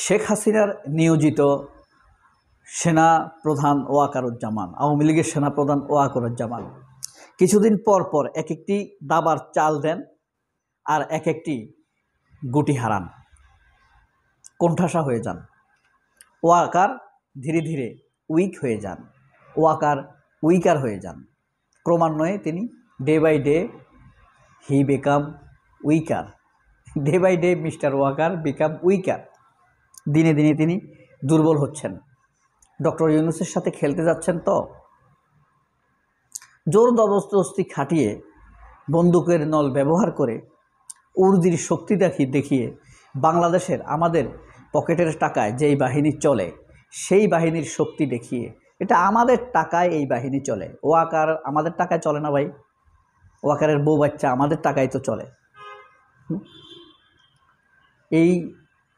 শেখ হাসিনার নিয়োজিত সেনা প্রধান ওয়াকারুজ্জামান, আওয়ামী লীগের সেনা প্রধান ওয়াকারুজ্জামান কিছুদিন পর পর এক একটি দাবার চাল দেন আর এক একটি গুটি হারান, কোণঠাসা হয়ে যান। ওয়াকার ধীরে ধীরে উইক হয়ে যান, ওয়াকার উইকার হয়ে যান। ক্রমান্বয়ে তিনি day by day he become weaker, day by day mister Walker become weaker. দিনে দিনে তিনি দুর্বল হচ্ছেন। ডক্টর ইউনূসের সাথে খেলতে যাচ্ছেন তো জোর জবরদস্তি খাটিয়ে বন্দুকের নল ব্যবহার করে উর্দির শক্তি দেখিয়ে বাংলাদেশের আমাদের পকেটের টাকায় যেই বাহিনী চলে সেই বাহিনীর শক্তি দেখিয়ে, এটা আমাদের টাকায় এই বাহিনী চলে। ওয়াকার আমাদের টাকায় চলে না ভাই, ওয়াকারের বউ বাচ্চা আমাদের টাকায় তো চলে। এই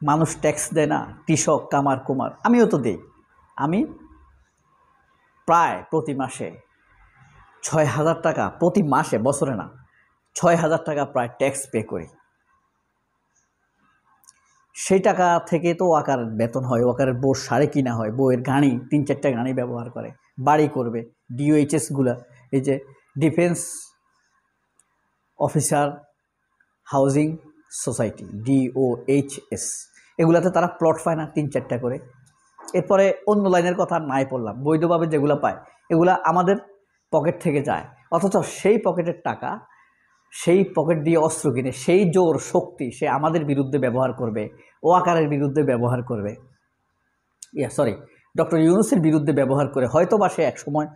মানুষ ট্যাক্স দেয় না, কৃষক কামার কুমার, আমিও তো দেই। আমি প্রায় প্রতি মাসে ৬,০০০ টাকা, প্রতি মাসে, বছরে না, ৬,০০০ টাকা প্রায় ট্যাক্স পে করি। সেই টাকা থেকে তো ওয়াকারের বেতন হয়, ওয়াকারের বউর শাড়ি কিনা হয়, বউয়ের গাড়ি ৩-৪টা গাড়ি ব্যবহার করে, বাড়ি করবে, ডিওএইচএসগুলো, এই যে defence officer housing society, DOHS, এগুলাতে তারা প্লট পায় না ৩-৪টা করে। এরপরে অন্য লাইনের কথা নাই পড়লাম, বৈধভাবে যেগুলো পায় এগুলা আমাদের পকেট থেকে যায়, অথচ সেই পকেটের টাকা, সেই পকেট দিয়ে অস্ত্র কিনে সেই জোর শক্তি সে আমাদের বিরুদ্ধে ব্যবহার করবে, ওয়াকারের বিরুদ্ধে ব্যবহার করবে, ডক্টর ইউনূসের বিরুদ্ধে ব্যবহার করে হয়তো বা সে একসময়,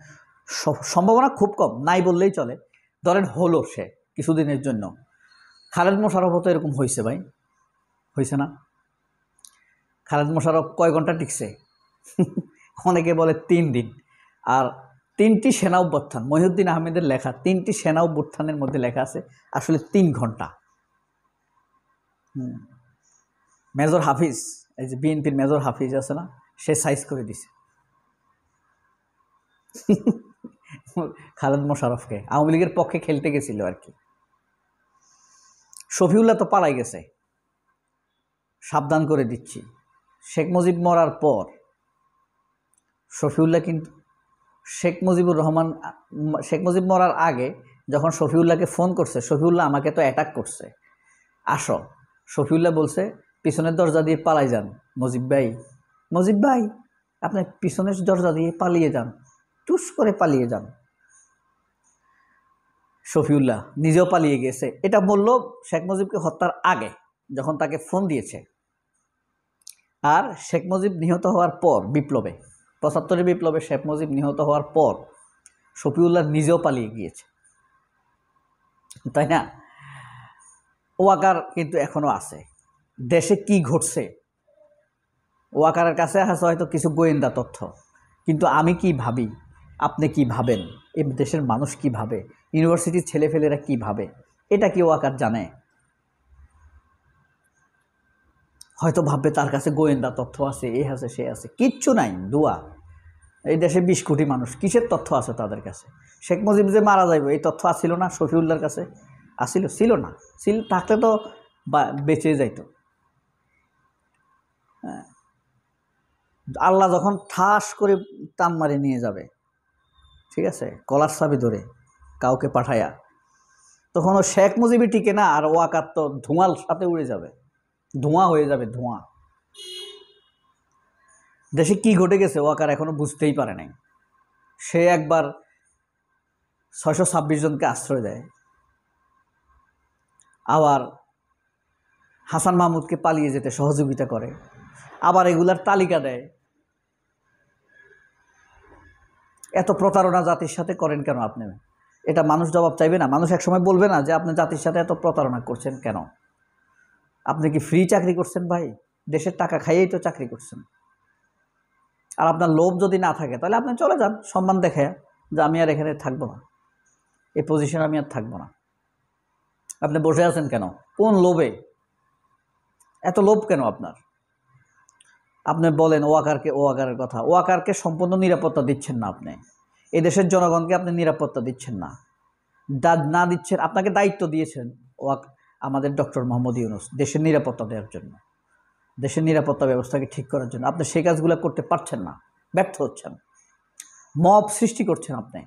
সম্ভাবনা খুব কম, নাই বললেই চলে, ধরেন হলো সে কিছুদিনের জন্য। খালেদ মোশাররফও তো এরকম হয়েছে ভাই, হয়েছে না? খালেদ মোশাররফ কয় ঘন্টা টিকছে? অনেকে বলে ৩ দিন। আর ৩টি সেনা অভ্যুত্থান, মহিউদ্দিন আহমেদের লেখা 3টি সেনা অভ্যুত্থানের মধ্যে লেখা আছে আসলে 3 ঘন্টা। মেজর হাফিজ, এই যে বিএনপির মেজর হাফিজ আছে না, সে সাইজ করে দিছে খালেদ মোশাররফকে, আওয়ামী লীগের পক্ষে খেলতে গেছিল আর কি। শফিউল্লাহ তো পালাই গেছে, সাবধান করে দিচ্ছি। শেখ মুজিব মরার পর শফিউল্লাহ কিন্তু, শেখ মুজিব মরার আগে যখন শফিউল্লাহকে ফোন করছে, শফিউল্লাহ আমাকে তো অ্যাটাক করছে, আসো। শফিউল্লাহ বলছে পিছনের দরজা দিয়ে পালাই যান মুজিব ভাই, আপনি পিছনের দরজা দিয়ে পালিয়ে যান, টুস করে পালিয়ে যান। শফিউল্লাহ নিজেও পালিয়ে গেছে, এটা বলল শেখ মুজিবকে হত্যার আগে যখন তাকে ফোন দিয়েছে। আর শেখ মুজিব নিহত হওয়ার পর, বিপ্লবে ৭৫ বিপ্লবে শেখ মুজিব নিহত হওয়ার পর শফিউল্লাহ নিজেও পালিয়ে গিয়েছে, তাই না? ওয়াকার কিন্তু এখনো আছে। দেশে কি ঘটছে ওয়াকারের কাছে আছে হয়তো কিছু গোয়েন্দা তথ্য, কিন্তু আমি কি ভাবি, আপনি কি ভাবেন, এই দেশের মানুষ কি ভাবে, ইউনিভার্সিটির ছেলেফেলেরা কি ভাবে, এটা কি ওয়াকার জানে? হয়তো ভাববে তার কাছে গোয়েন্দা তথ্য আছে, এ আছে সে আছে, কিচ্ছু নাই। দুয়া, এই দেশে ২০ কোটি মানুষ, কিসের তথ্য আছে তাদের কাছে? শেখ মুজিব যে মারা যাইব এই তথ্য আসিল না শফিউল্লাহর কাছে? ছিল না, থাকলে তো বেঁচে যাইতো। আল্লাহ যখন ঠাস করে টান মারি নিয়ে যাবে, ঠিক আছে, কলার চাবি ধরে কাউকে পাঠায়া, তখন ও শেখ মুজিবই টিকে না, আর ওয়াকার তো ধোঁয়ার সাথে উড়ে যাবে, ধোঁয়া হয়ে যাবে, ধোঁয়া। দেশে কি ঘটে গেছে ওয়াকার এখনো বুঝতেই পারে নাই। সে একবার ৬২৬ জনকে আশ্রয় দেয়, আবার হাসান মাহমুদকে পালিয়ে যেতে সহযোগিতা করে, আবার এগুলার তালিকা দেয়। এত প্রতারণা জাতির সাথে করেন কেন আপনি? এটা মানুষ জবাব চাইবে না? মানুষ একসময় বলবে না যে আপনি জাতির সাথে এত প্রতারণা করছেন কেন? আপনি কি ফ্রি চাকরি করছেন ভাই? দেশের টাকা খাইয়েই তো চাকরি করছেন। আর আপনার লোভ যদি না থাকে তাহলে আপনি চলে যান সম্মান দেখায়, যে আমি আর এখানে থাকবো না, এই পজিশনে আমি আর থাকবো না। আপনি বসে আছেন কেন? কোন লোভে? এত লোভ কেন আপনার? আপনি বলেন ওয়াকারের কথা, ওয়াকারকে সম্পূর্ণ নিরাপত্তা দিচ্ছেন না আপনি, এদেশের জনগণকে আপনি নিরাপত্তা দিচ্ছেন না, না দিচ্ছেন। আপনাকে দায়িত্ব দিয়েছেন আমাদের ডক্টর মোহাম্মদ ইউনূস দেশের নিরাপত্তা দেওয়ার জন্য, দেশের নিরাপত্তা ব্যবস্থাকে ঠিক করার জন্য আপনি সেই কাজগুলো করতে পারছেন না, ব্যর্থ হচ্ছেন, মব সৃষ্টি করছেন আপনি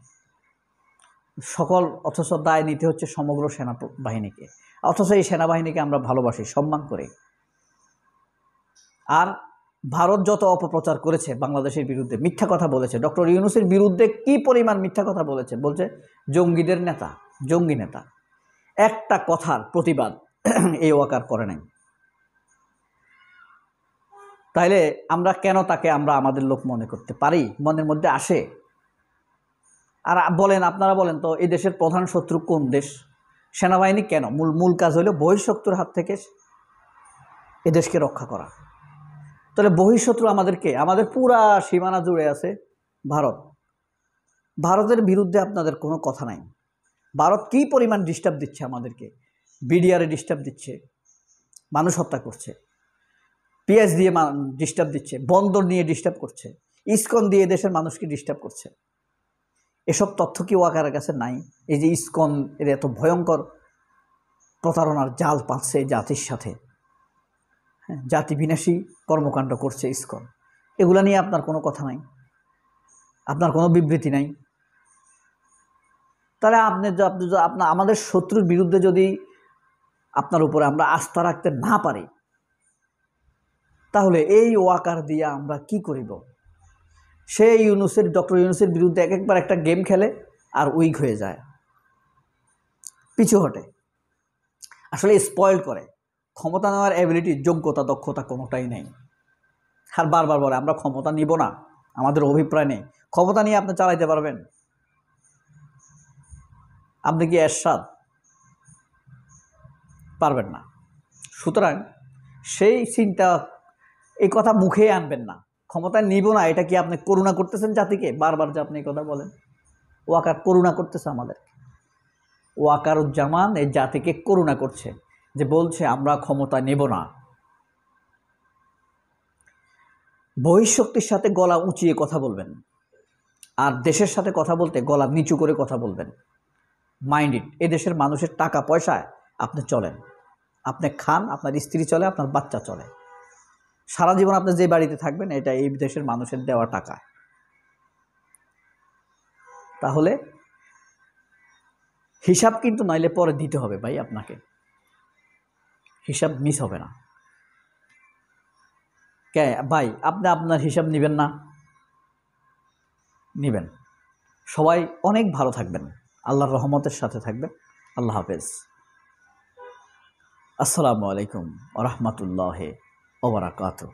সকল, অথচ দায় নিতে হচ্ছে সমগ্র সেনাবাহিনীকে। অথচ এই সেনাবাহিনীকে আমরা ভালোবাসি, সম্মান করি। আর ভারত যত অপপ্রচার করেছে বাংলাদেশের বিরুদ্ধে, মিথ্যা কথা বলেছে, ডক্টর ইউনূসের বিরুদ্ধে কি পরিমাণ মিথ্যা কথা বলেছে, বলছে জঙ্গিদের নেতা, জঙ্গি নেতা। একটা কথার প্রতিবাদ এই ওয়াকার করে নাই। তাইলে আমরা কেন তাকে আমরা আমাদের লোক মনে করতে পারি, মনের মধ্যে আসে? আর বলেন, আপনারা বলেন তো, এই দেশের প্রধান শত্রু কোন দেশ? সেনাবাহিনী কেন? মূল কাজ হলো বহিঃশত্রুর হাত থেকে এ দেশকে রক্ষা করা। তাহলে বহিঃশত্রু আমাদেরকে, আমাদের পুরা সীমানা জুড়ে আছে ভারত। ভারতের বিরুদ্ধে আপনাদের কোনো কথা নাই। ভারত কি পরিমাণ ডিস্টার্ব দিচ্ছে আমাদেরকে, বিডিআরে ডিস্টার্ব দিচ্ছে, মানুষ হত্যা করছে, পিএস দিয়ে ডিস্টার্ব দিচ্ছে, বন্দর নিয়ে ডিস্টার্ব করছে, ইসকন দিয়ে দেশের মানুষকে ডিস্টার্ব করছে। এসব তথ্য কি ওয়াকারের কাছে নাই? এই যে ইসকন এর এত ভয়ঙ্কর প্রতারণার জাল পাচ্ছে জাতির সাথে, হ্যাঁ, জাতি বিনাশী কর্মকাণ্ড করছে ইসকন, এগুলা নিয়ে আপনার কোনো কথা নাই, আপনার কোনো বিবৃতি নাই। তাহলে আপনার আমাদের শত্রুর বিরুদ্ধে যদি আপনার উপরে আমরা আস্থা রাখতে না পারি, তাহলে এই ওয়াকার দিয়ে আমরা কি করিব? সে ডক্টর ইউনূসের বিরুদ্ধে একবার একটা গেম খেলে আর উইক হয়ে যায়, পিছু হটে, আসলে স্পয়েল করে। ক্ষমতা নেওয়ার অ্যাবিলিটি, যোগ্যতা, দক্ষতা কোনোটাই নেই। আর বারবার বলে আমরা ক্ষমতা নিব না, আমাদের অভিপ্রায় নেই। ক্ষমতা নিয়ে আপনি চালাইতে পারবেন? আপনি কি এরশাদ? পারবেন না। সুতরাং সেই চিন্তা, এই কথা মুখে আনবেন না, ক্ষমতা নিব না। এটা কি আপনি করুণা করতেছেন জাতিকে? বারবার যে আপনি এই কথা বলেন, ওয়াকার করুণা করতেছে আমাদের। ওয়াকারুজ্জামান এই জাতিকে করুণা করছে, যে বলছে আমরা ক্ষমতা নেব না। বহিঃশক্তির সাথে গলা উঁচিয়ে কথা বলবেন, আর দেশের সাথে কথা বলতে গলা নিচু করে কথা বলবেন। Mind it. এদেশের মানুষের টাকা পয়সায় আপনি চলেন, আপনি খান, আপনার স্ত্রী চলে, আপনার বাচ্চা চলে, সারা জীবন আপনি যে বাড়িতে থাকবেন এটা এই দেশের মানুষের দেওয়া টাকা। তাহলে হিসাব কিন্তু নাইলে পরে দিতে হবে ভাই, আপনাকে হিসাব মিস হবে না। কে ভাই, আপনি আপনার হিসাব নেবেন না? নেবেন। সবাই অনেক ভালো থাকবেন, আল্লাহর রহমতের সাথে থাকবেন। আল্লাহ হাফেজ। আসসালামু আলাইকুম ওয়া রাহমাতুল্লাহি ওয়া বারাকাতুহু।